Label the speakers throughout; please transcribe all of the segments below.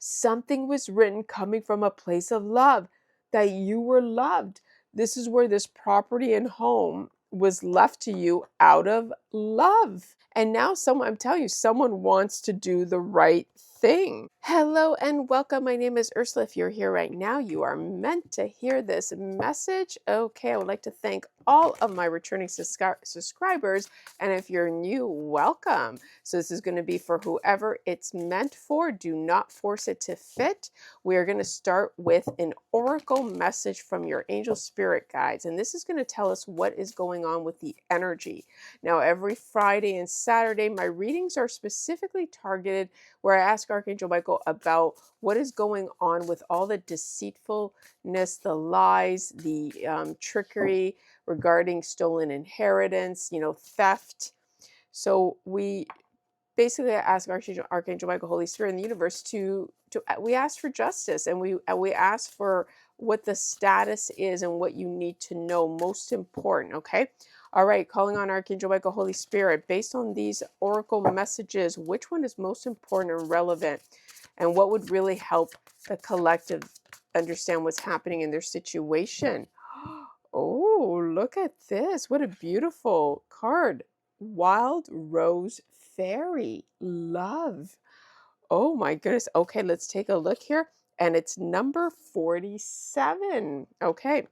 Speaker 1: Something was written coming from a place of love, that you were loved. This is where this property and home was left to you out of love. And now I'm telling you, someone wants to do the right thing. Hello and welcome. My name is Ursula. If you're here right now, you are meant to hear this message. Okay, I would like to thank all of my returning subscribers. And if you're new, welcome. So this is going to be for whoever it's meant for. Do not force it to fit. We are going to start with an oracle message from your angel spirit guides. And this is going to tell us what is going on with the energy. Now, every Friday and Saturday, my readings are specifically targeted where I ask Archangel Michael about what is going on with all the deceitfulness, the lies, the trickery regarding stolen inheritance, theft. So we basically ask Archangel Michael, Holy Spirit, in the universe to we ask for justice, and we ask for what the status is and what you need to know. Most important, okay? All right, calling on Archangel Michael, Holy Spirit, based on these oracle messages, which one is most important and relevant, and what would really help the collective understand what's happening in their situation? Oh, look at this. What a beautiful card. Wild Rose Fairy. Love. Oh my goodness. Okay, let's take a look here. And it's number 47. Okay.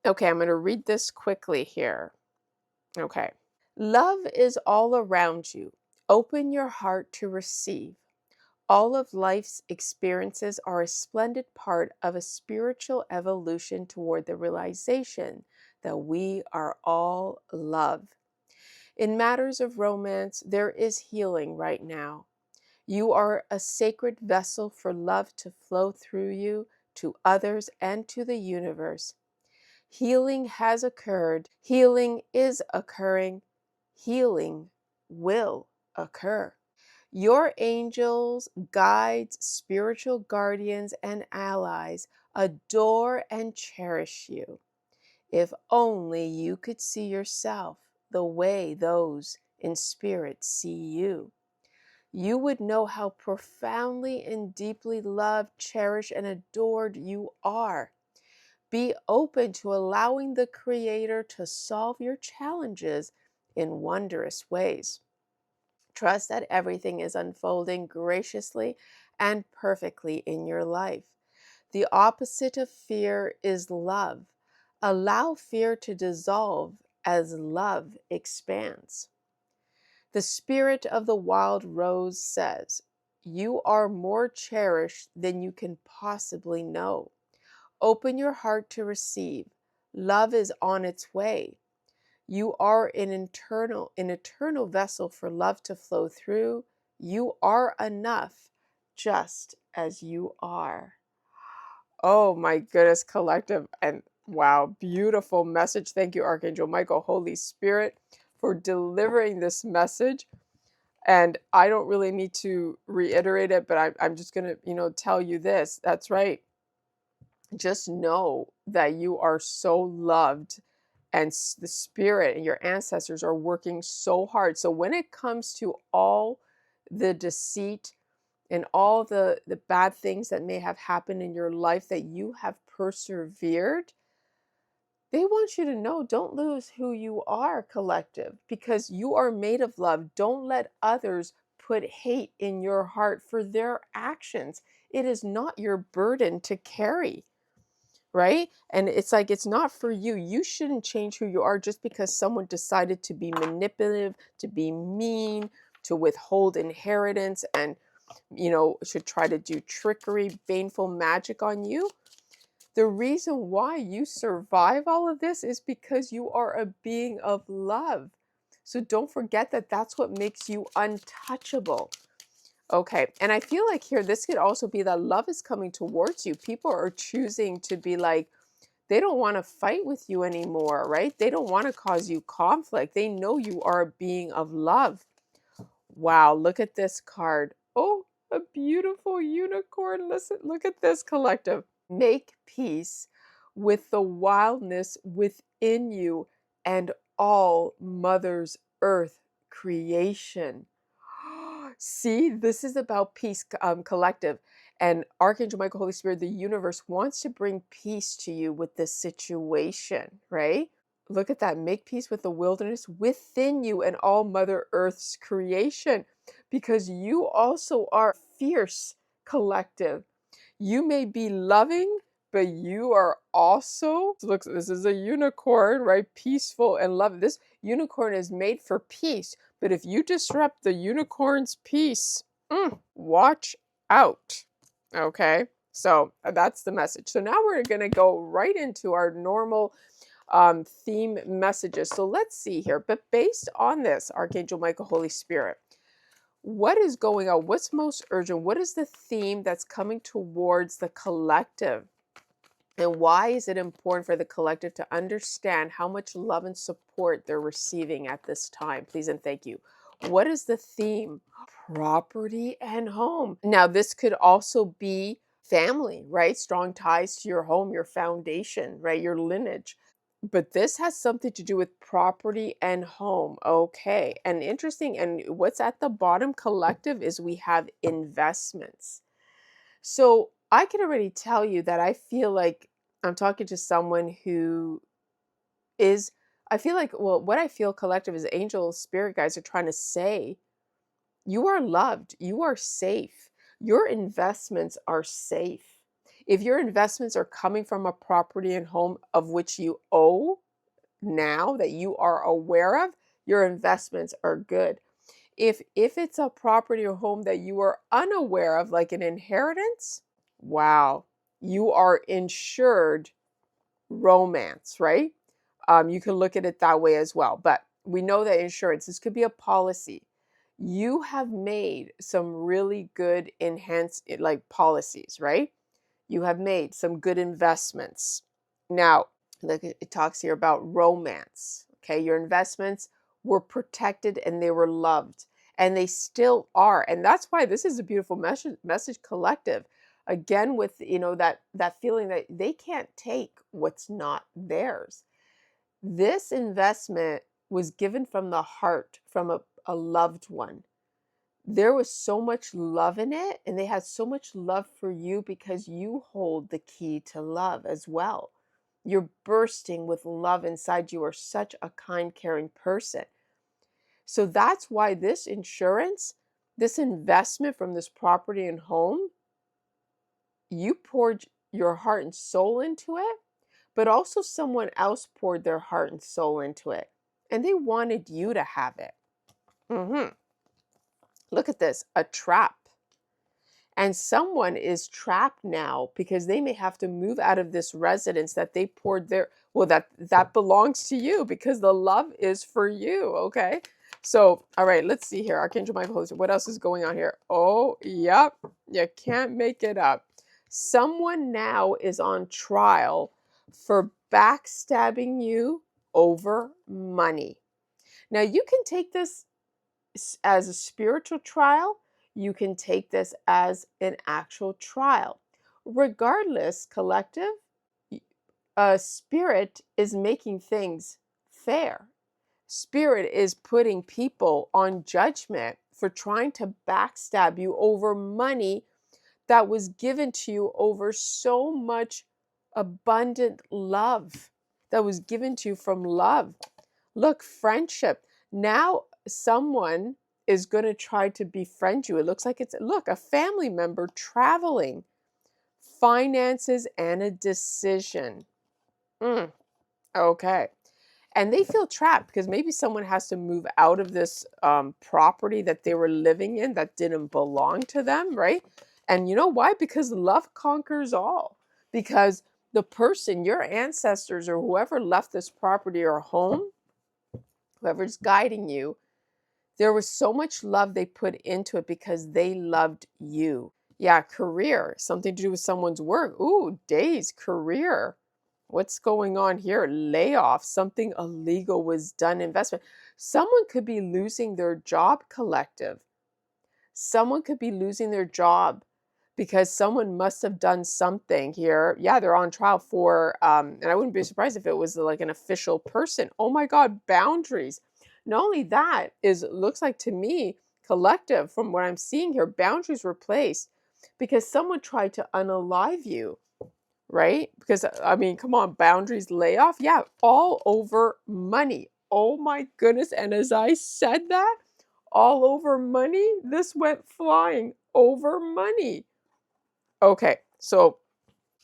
Speaker 1: Okay, I'm going to read this quickly here. Okay. Love is all around you. Open your heart to receive. All of life's experiences are a splendid part of a spiritual evolution toward the realization that we are all love. In matters of romance, there is healing right now. You are a sacred vessel for love to flow through you to others and to the universe. Healing has occurred. Healing is occurring. Healing will occur. Your angels, guides, spiritual guardians, and allies adore and cherish you. If only you could see yourself the way those in spirit see you, you would know how profoundly and deeply loved, cherished, and adored you are. Be open to allowing the Creator to solve your challenges in wondrous ways. Trust that everything is unfolding graciously and perfectly in your life. The opposite of fear is love. Allow fear to dissolve as love expands. The spirit of the wild rose says, "You are more cherished than you can possibly know. Open your heart to receive. Love is on its way. You are an eternal vessel for love to flow through. You are enough just as you are." Oh my goodness, collective. And wow, beautiful message. Thank you, Archangel Michael, Holy Spirit, for delivering this message. And I don't really need to reiterate it, but I'm just going to, tell you this. That's right. Just know that you are so loved, and the spirit and your ancestors are working so hard. So when it comes to all the deceit and all the bad things that may have happened in your life, that you have persevered, they want you to know, don't lose who you are, collective, because you are made of love. Don't let others put hate in your heart for their actions. It is not your burden to carry, right? And it's like, it's not for you. You shouldn't change who you are just because someone decided to be manipulative, to be mean, to withhold inheritance, and should try to do trickery, baneful magic on you. The reason why you survive all of this is because you are a being of love. So don't forget that that's what makes you untouchable. Okay, and I feel like here, this could also be that love is coming towards you. People are choosing to be like, they don't want to fight with you anymore, right? They don't want to cause you conflict. They know you are a being of love. Wow, look at this card. Oh, a beautiful unicorn. Listen, look at this, collective. Make peace with the wildness within you and all Mother's Earth creation. See, this is about peace, collective. And Archangel Michael, Holy Spirit, the universe wants to bring peace to you with this situation, right? Look at that. Make peace with the wilderness within you and all Mother Earth's creation, because you also are fierce collective. You may be loving, but you are also, look, this is a unicorn, right? Peaceful and loving. This unicorn is made for peace, but if you disrupt the unicorn's peace, watch out. Okay, so that's the message. So now we're going to go right into our normal theme messages. So let's see here. But based on this, Archangel Michael, Holy Spirit, what is going on? What's most urgent? What is the theme that's coming towards the collective? And why is it important for the collective to understand how much love and support they're receiving at this time? Please and thank you. What is the theme? Property and home. Now, this could also be family, right? Strong ties to your home, your foundation, right? Your lineage. But this has something to do with property and home. Okay. And interesting. And what's at the bottom collective is we have investments. So I can already tell you that I feel like I'm talking to someone who is, I feel like, well, what I feel collective is angel spirit guides are trying to say, you are loved, you are safe, your investments are safe. If your investments are coming from a property and home of which you owe now that you are aware of, your investments are good. If it's a property or home that you are unaware of, like an inheritance, wow, you are insured romance, right? You can look at it that way as well. But we know that insurance, this could be a policy. You have made some really good enhanced like policies, right? You have made some good investments. Now, look, it talks here about romance. Okay, your investments were protected and they were loved, and they still are. And that's why this is a beautiful message collective. Again, with that feeling that they can't take what's not theirs. This investment was given from the heart, from a loved one. There was so much love in it, and they had so much love for you because you hold the key to love as well. You're bursting with love inside. You are such a kind, caring person. So that's why this insurance, this investment from this property and home, you poured your heart and soul into it, but also someone else poured their heart and soul into it, and they wanted you to have it. Look at this, a trap. And someone is trapped now because they may have to move out of this residence that they poured their, well, that belongs to you because the love is for you, okay? So, all right, let's see here. Archangel Michael, Holy Spirit, what else is going on here? Oh, yep, you can't make it up. Someone now is on trial for backstabbing you over money. Now, you can take this as a spiritual trial. You can take this as an actual trial. Regardless, collective, spirit is making things fair. Spirit is putting people on judgment for trying to backstab you over money that was given to you over so much abundant love that was given to you from love. Look, friendship. Now someone is going to try to befriend you. It looks like a family member traveling, finances, and a decision. Okay. And they feel trapped because maybe someone has to move out of this property that they were living in that didn't belong to them, right? And you know why? Because love conquers all. Because the person, your ancestors or whoever left this property or home, whoever's guiding you, there was so much love they put into it because they loved you. Yeah, career, something to do with someone's work. Ooh, days, career. What's going on here? Layoff, something illegal was done, investment. Someone could be losing their job, collective. Someone could be losing their job because someone must have done something here. Yeah, they're on trial for, and I wouldn't be surprised if it was like an official person. Oh my God, boundaries. Not only that, looks like to me, Collective, from what I'm seeing here, boundaries were placed because someone tried to unalive you, right? Because I mean, come on, boundaries, layoff, yeah, all over money. Oh my goodness. And as I said that, all over money, this went flying over money. Okay, so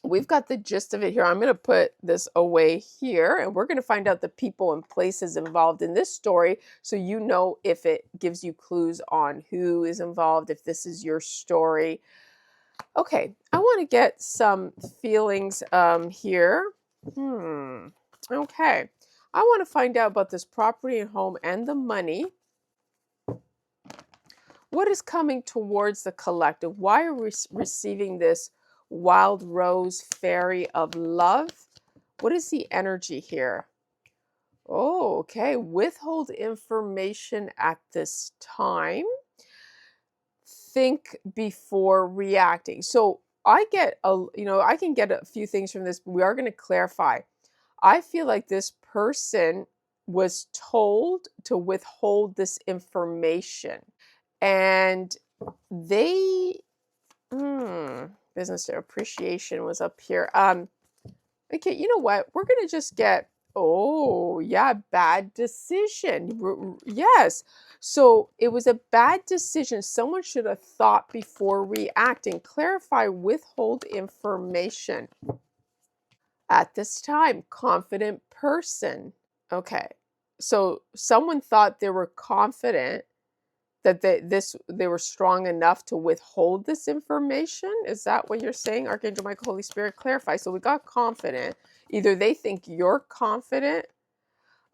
Speaker 1: we've got the gist of it here. I'm going to put this away here, and we're going to find out the people and places involved in this story so you know if it gives you clues on who is involved, if this is your story. Okay, I want to get some feelings here. Okay, I want to find out about this property and home and the money. What is coming towards the collective? Why are we receiving this wild rose fairy of love? What is the energy here? Oh, okay. Withhold information at this time. Think before reacting. So I get I can get a few things from this, but we are going to clarify. I feel like this person was told to withhold this information. And they business appreciation was up here. Okay, you know what? We're gonna just get, oh yeah, bad decision. Yes. So it was a bad decision. Someone should have thought before reacting. Clarify, withhold information. At this time, confident person. Okay. So someone thought they were confident that they were strong enough to withhold this information? Is that what you're saying? Archangel Michael, Holy Spirit, clarify. So we got confident. Either they think you're confident,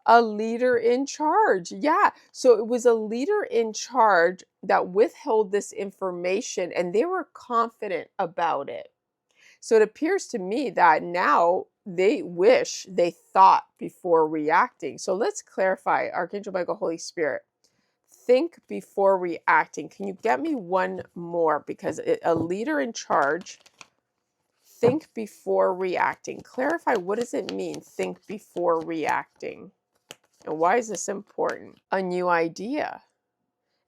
Speaker 1: a leader in charge. Yeah. So it was a leader in charge that withheld this information and they were confident about it. So it appears to me that now they wish they thought before reacting. So let's clarify, Archangel Michael, Holy Spirit. Think before reacting. Can you get me one more? Because a leader in charge, think before reacting. Clarify, what does it mean, think before reacting? And why is this important? A new idea.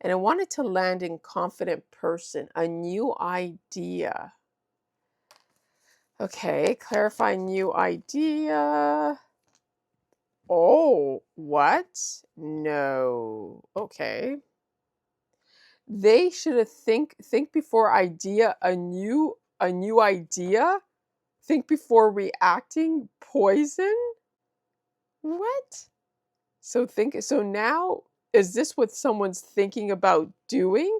Speaker 1: And I wanted to land in confident person, a new idea. Okay, clarify new idea. Oh, what? No. Okay. They should have think before idea, a new idea. Think before reacting, poison? What? So now is this what someone's thinking about doing?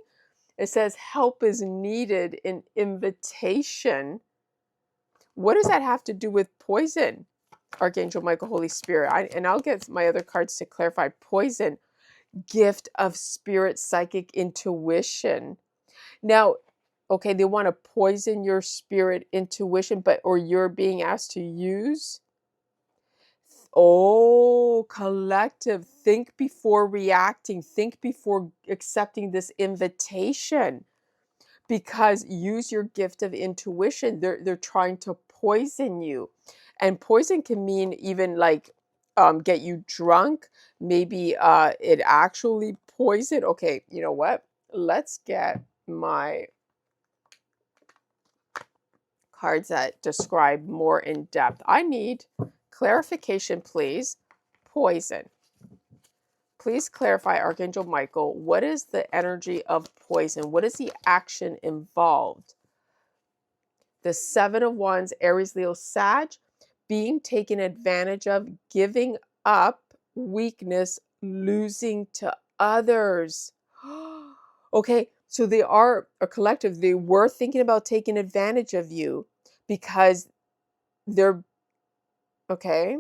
Speaker 1: It says help is needed in invitation. What does that have to do with poison? Archangel Michael, Holy Spirit. And I'll get my other cards to clarify. Poison, gift of spirit, psychic intuition. Now, okay, they want to poison your spirit intuition, or you're being asked to use. Oh, collective, think before reacting, think before accepting this invitation. Because use your gift of intuition. They're trying to poison you. And poison can mean even like get you drunk. Maybe it actually poison. Okay, you know what? Let's get my cards that describe more in depth. I need clarification, please. Poison. Please clarify, Archangel Michael, what is the energy of poison? What is the action involved? The Seven of Wands, Aries, Leo, Sag, being taken advantage of, giving up, weakness, losing to others. Okay, so they are a collective. They were thinking about taking advantage of you because they're okay.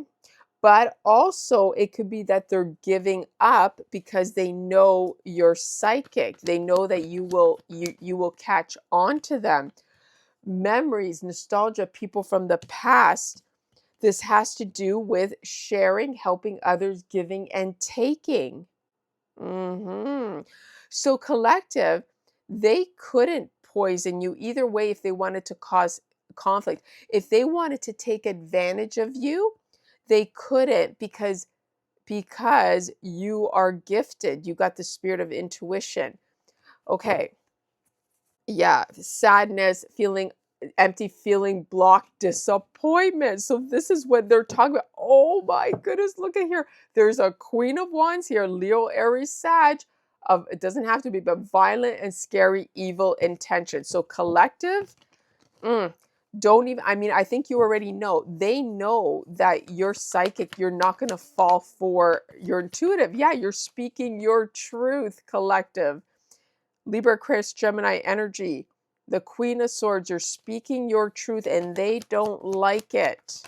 Speaker 1: But also, it could be that they're giving up because they know you're psychic. They know that you will catch on to them. Memories, nostalgia, people from the past. This has to do with sharing, helping others, giving and taking. So collective, they couldn't poison you either way if they wanted to cause conflict. If they wanted to take advantage of you, they couldn't because you are gifted. You got the spirit of intuition. Okay. Yeah, sadness, feeling empty, feeling blocked, disappointment. So this is what they're talking about. Oh my goodness, look at here. There's a Queen of Wands here, Leo, Aries, Sag. Of it doesn't have to be, but violent and scary, evil intention. So collective, mm, don't even. I mean, I think you already know. They know that you're psychic. You're not going to fall for. You're intuitive. Yeah, you're speaking your truth. Collective. Libra, Aquarius, Gemini energy, the Queen of Swords, you're speaking your truth and they don't like it.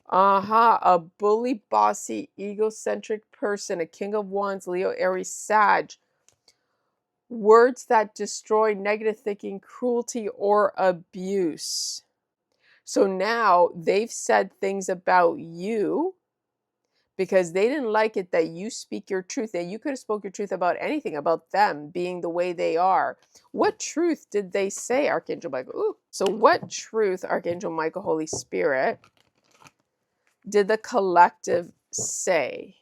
Speaker 1: A bully, bossy, egocentric person, a King of Wands, Leo, Aries, Sag. Words that destroy, negative thinking, cruelty, or abuse. So now they've said things about you because they didn't like it that you speak your truth. That you could have spoke your truth about anything, about them being the way they are. What truth did they say, Archangel Michael? Ooh. So what truth, Archangel Michael, Holy Spirit, did the collective say?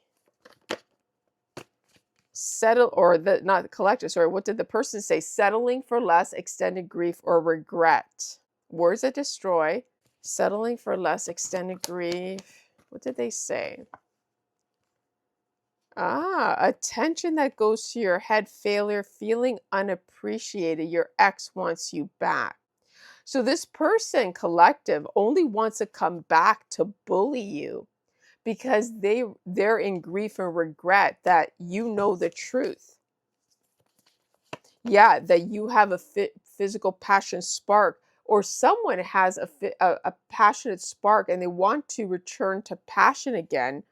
Speaker 1: Settle, or the not the collective, sorry, what did the person say? Settling for less, extended grief, or regret. Words that destroy, settling for less, extended grief. What did they say? Attention that goes to your head, failure, feeling unappreciated. Your ex wants you back. So this person, collective, only wants to come back to bully you because they're in grief and regret that you know the truth. Yeah, that you have a physical passion spark, or someone has a passionate spark and they want to return to passion again.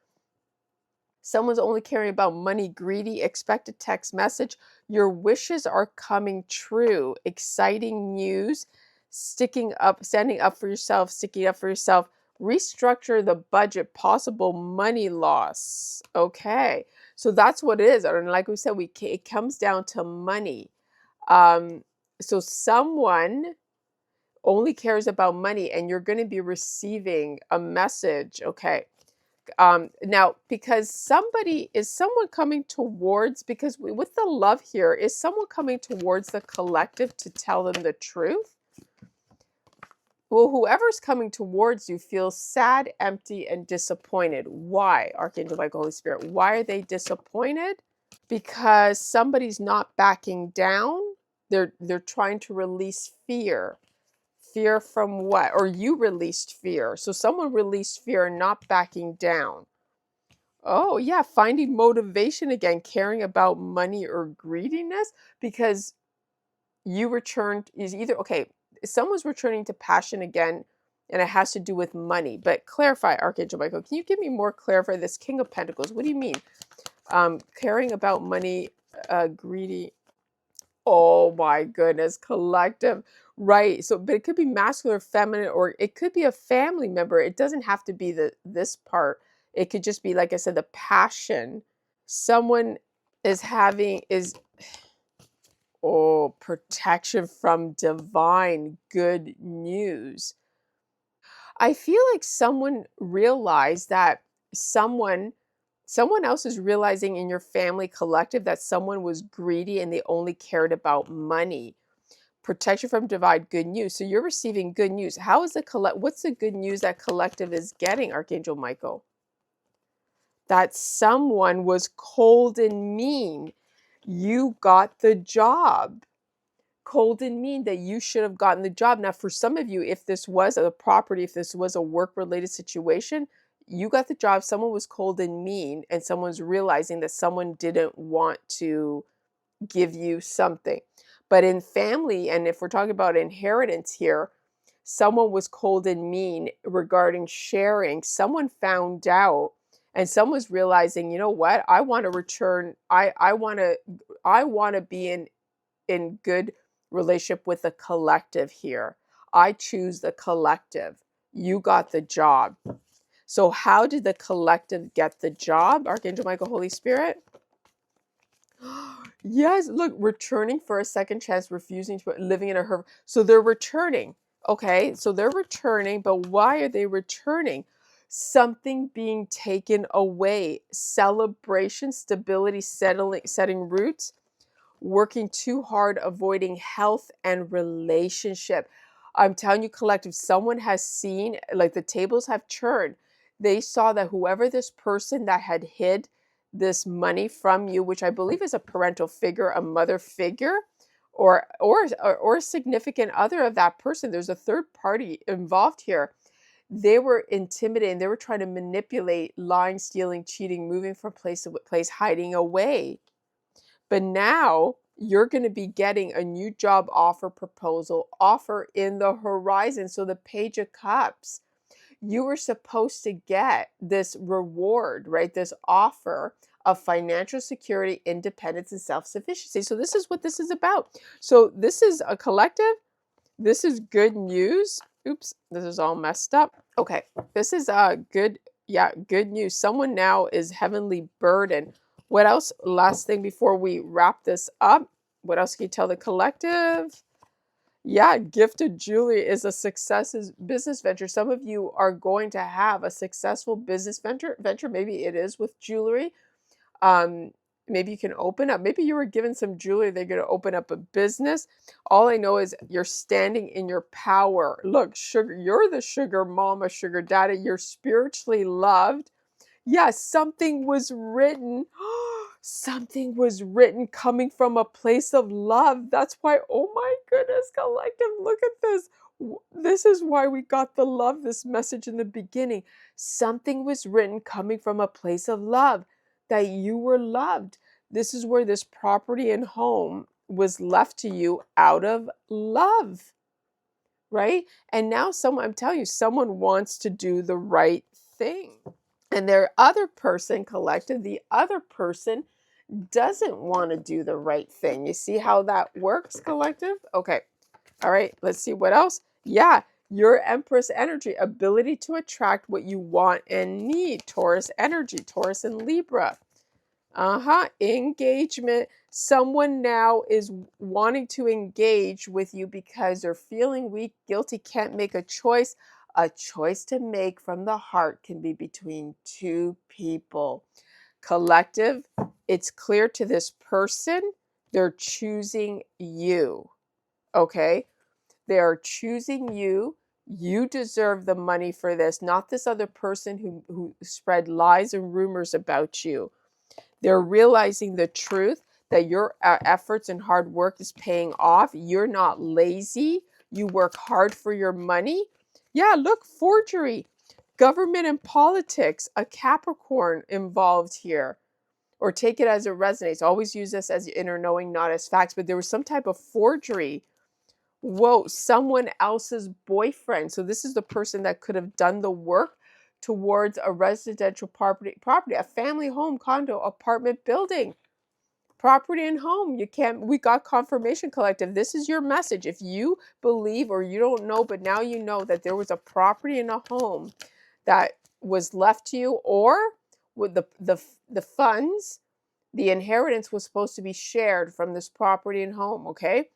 Speaker 1: Someone's only caring about money, greedy, expect a text message. Your wishes are coming true. Exciting news. Sticking up, standing up for yourself, sticking up for yourself. Restructure the budget, possible money loss. Okay. So that's what it is. And like we said, it comes down to money. So someone only cares about money and you're going to be receiving a message. Okay. Now, because someone coming towards, because with the love here, is someone coming towards the collective to tell them the truth? Well, whoever's coming towards you feels sad, empty, and disappointed. Why, Archangel Michael, Holy Spirit? Why are they disappointed? Because somebody's not backing down. They're trying to release fear. Fear from what? Or you released fear. So someone released fear and not backing down. Oh, yeah, finding motivation again, caring about money or greediness, because you returned is either okay, someone's returning to passion again, and it has to do with money. But clarify, Archangel Michael, can you give me more clarify this King of Pentacles? What do you mean? Caring about money, greedy. Oh my goodness, collective. Right. So, but it could be masculine or feminine, or it could be a family member. It doesn't have to be this part. It could just be, like I said, the passion. Someone is protection from divine good news. I feel like someone realized that someone someone else is realizing in your family collective that someone was greedy and they only cared about money. Protection from divine good news. So you're receiving good news. How is what's the good news that collective is getting, Archangel Michael? That someone was cold and mean. You got the job. Cold and mean, that you should have gotten the job. Now, for some of you, if this was a property, if this was a work-related situation, you got the job, someone was cold and mean, and someone's realizing that someone didn't want to give you something. But in family, and if we're talking about inheritance here, someone was cold and mean regarding sharing. Someone found out and someone's realizing, you know what? I want to return. I want to be in good relationship with the collective here. I choose the collective. You got the job. So how did the collective get the job? Archangel Michael, Holy Spirit? Yes, look, returning for a second chance, refusing to living in a hurt. So they're returning. Okay, so they're returning, but why are they returning? Something being taken away. Celebration, stability, setting roots. working too hard, avoiding health and relationship. I'm telling you, collective, someone has seen, like the tables have turned. They saw that whoever this person that had hid this money from you, which I believe is a parental figure, a mother figure, or a significant other of that person. There's a third party involved here. They were intimidating. They were trying to manipulate, lying, stealing, cheating, moving from place to place, hiding away. But now you're going to be getting a new job offer, proposal, offer in the horizon. So the Page of Cups, you were supposed to get this reward, right? This offer of financial security, independence, and self-sufficiency. So this is what this is about. So this is a collective. This is good news. Oops, this is all messed up. Okay, this is good. Yeah, good news. Someone now is heavenly burdened. What else? Last thing before we wrap this up. What else can you tell the collective? Yeah, gifted jewelry is a business venture. Some of you are going to have a successful business venture. Maybe it is with jewelry. Maybe you can open up. Maybe you were given some jewelry. They're going to open up a business. All I know is you're standing in your power. Look, sugar, you're the sugar mama, sugar daddy. You're spiritually loved. Yes, something was written. Something was written coming from a place of love. That's why, oh my goodness, collective, look at this. This is why we got the love, this message in the beginning. Something was written coming from a place of love, that you were loved. This is where this property and home was left to you out of love, right? And now I'm telling you, someone wants to do the right thing. And their other person, collective, the other person doesn't want to do the right thing. You see how that works, collective? Okay. All right. Let's see what else. Yeah. Your Empress energy, ability to attract what you want and need. Taurus energy, Taurus and Libra. Engagement. Someone now is wanting to engage with you because they're feeling weak, guilty, can't make a choice. A choice to make from the heart can be between two people. Collective, it's clear to this person they're choosing you. Okay? They are choosing you. You deserve the money for this, not this other person who spread lies and rumors about you. They're realizing the truth that your efforts and hard work is paying off. You're not lazy. You work hard for your money. Yeah, look, forgery, government and politics, a Capricorn involved here. Or take it as it resonates. Always use this as inner knowing, not as facts. But there was some type of forgery. Whoa, someone else's boyfriend. So this is the person that could have done the work towards a residential property, a family home, condo, apartment building, property and home. We got confirmation, collective. This is your message. If you believe or you don't know, but now you know that there was a property and a home that was left to you, or with the funds, the inheritance was supposed to be shared from this property and home, okay?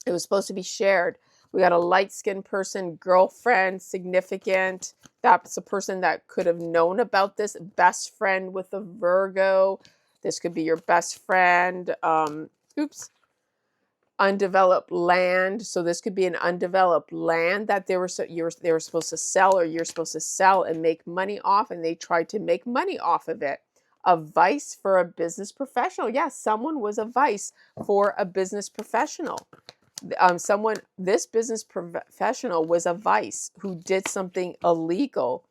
Speaker 1: It was supposed to be shared. We got a light-skinned person, girlfriend, significant. That's a person that could have known about this. Best friend with a Virgo. This could be your best friend. Undeveloped land. So this could be an undeveloped land that they were supposed to sell, or you're supposed to sell and make money off, and they tried to make money off of it. A vice for a business professional. Yes, someone was a vice for a business professional. This business professional was a vice who did something illegal.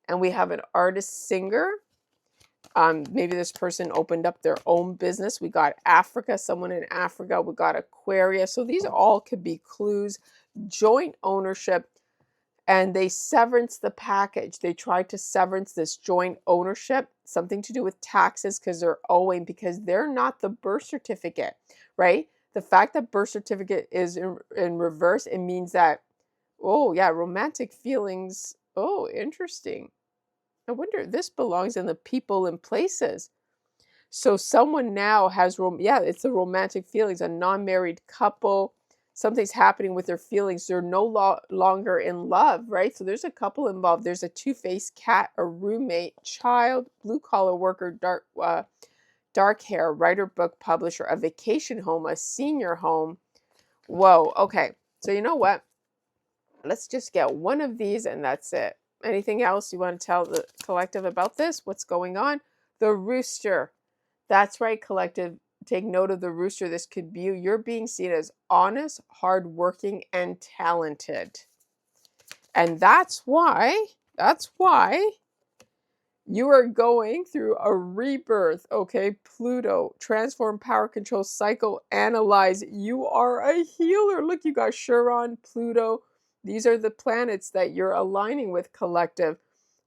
Speaker 1: And we have an artist singer. Maybe this person opened up their own business. We got Africa, someone in Africa. We got Aquarius. So these all could be clues. Joint ownership. And they severance the package. They tried to severance this joint ownership, something to do with taxes, because they're owing, because they're not the birth certificate, right? The fact that birth certificate is in reverse, it means that, oh yeah, romantic feelings. Oh, interesting. I wonder if this belongs in the people and places. So someone now has, it's the romantic feelings, a non-married couple. Something's happening with their feelings. They're no longer in love, right? So there's a couple involved. There's a two-faced cat, a roommate, child, blue-collar worker, dark dark hair, writer, book publisher, a vacation home, a senior home. Whoa, okay. So you know what? Let's just get one of these and that's it. Anything else you want to tell the collective about this? What's going on? The rooster. That's right, collective. Take note of the rooster. This could be you. You're being seen as honest, hardworking, and talented. And that's why you are going through a rebirth, okay? Pluto, transform, power, control, cycle, analyze. You are a healer. Look, you got Chiron, Pluto. These are the planets that you're aligning with, collective.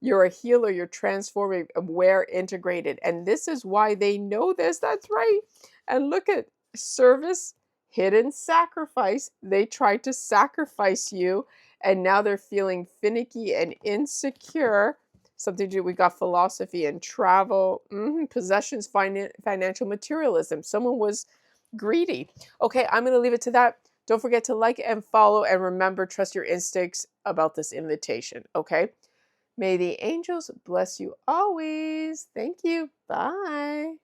Speaker 1: You're a healer. You're transforming, aware, integrated. And this is why they know this. That's right. And look at service, hidden sacrifice. They tried to sacrifice you, and now they're feeling finicky and insecure. Something to do, we got philosophy and travel, possessions, financial materialism. Someone was greedy. Okay, I'm going to leave it to that. Don't forget to like and follow, and remember, trust your instincts about this invitation. Okay, may the angels bless you always. Thank you. Bye.